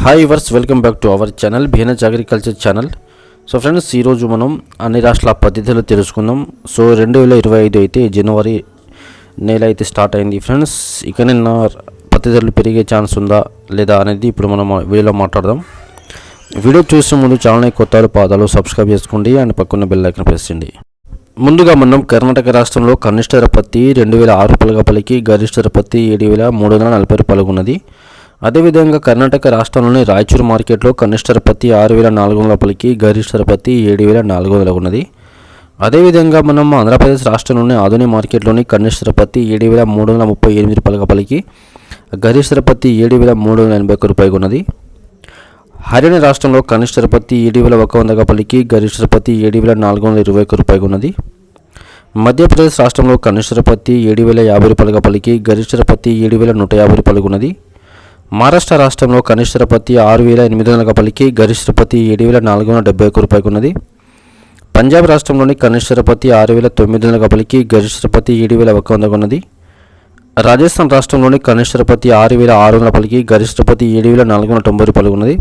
Hi వర్స్ welcome back to our channel BNH agriculture channel. So friends, ఈరోజు మనం అన్ని రాష్ట్రాల పద్ధతులు తెలుసుకుందాం. సో 2025 అయితే జనవరి నెల అయితే స్టార్ట్ అయింది ఫ్రెండ్స్. ఇక నిన్న పద్ధతులు పెరిగే ఛాన్స్ ఉందా లేదా అనేది ఇప్పుడు మనం వీడియోలో మాట్లాడదాం. వీడియో చూసే ముందు ఛానల్ని కొత్త పాదాలు సబ్స్క్రైబ్ చేసుకోండి అండ్ పక్కన బెల్ ఐకాన్ ప్రెస్ చేయండి. ముందుగా మనం కర్ణాటక రాష్ట్రంలో కనిష్ట ధర పత్తి 2006 రూపాయలుగా పలికి గరిష్ట ధర పత్తి 7340 రూపాయలుగా ఉన్నది. అదేవిధంగా కర్ణాటక రాష్ట్రంలోని రాయచూరు మార్కెట్లో కనిష్ట ధర పత్తి 6400 పలికి గరిష్ట ధర పత్తి 7400 ఉన్నది. అదేవిధంగా మనం ఆంధ్రప్రదేశ్ రాష్ట్రంలోని ఆధుని మార్కెట్లోని కనిష్ట ధర పత్తి 7338 రూపాయలుగా పలికి గరిష్ట ధర పత్తి 7381 రూపాయలు ఉన్నది. హర్యానా రాష్ట్రంలో కనిష్ట ధర పత్తి 7100గా పలికి గరిష్ట ధర పత్తి 7421 రూపాయలు ఉన్నది. మధ్యప్రదేశ్ రాష్ట్రంలో కనిష్ట ధర పత్తి 7050 రూపాయలుగా పలికి గరిష్ట ధర పత్తి 7150 రూపాయలు ఉన్నది. మహారాష్ట్ర రాష్ట్రంలో కనిష్ట ధర పత్తి 6800గా పలికి గరిష్ట ధర పత్తి 7471 రూపాయలు ఉన్నది. పంజాబ్ రాష్ట్రంలోని కనిష్ట ధర పత్తి 6900గా పలికి గరిష్ట ధర పత్తి 7100 ఉన్నది. రాజస్థాన్ రాష్ట్రంలోని కనిష్ట ధర పత్తి 6600 పలికి గరిష్ట ధర పత్తి 7490 రూపాయలు ఉన్నది.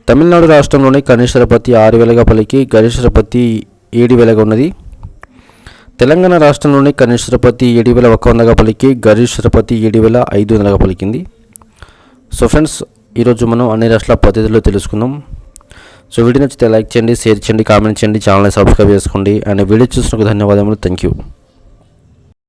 తమిళనాడు రాష్ట్రంలోని కనిష్ట ధర పత్తి 6000గా పలికి గరిష్ట ధర పత్తి 7000 ఉన్నది. తెలంగాణ రాష్ట్రంలోని కనిష్ట ధర పత్తి 7100గా పలికి గరిష్ట ధర పత్తి 7500గా పలికింది. సో ఫ్రెండ్స్, ఈరోజు మనం అన్ని రాష్ట్రాల పద్ధతుల్లో తెలుసుకుందాం. సో వీడియో నచ్చితే లైక్ చేయండి, షేర్ చేయండి, కామెంట్ చేయండి, ఛానల్ని సబ్స్క్రైబ్ చేసుకోండి అండ్ వీడియో చూసినందుకు ధన్యవాదములు. Thank you.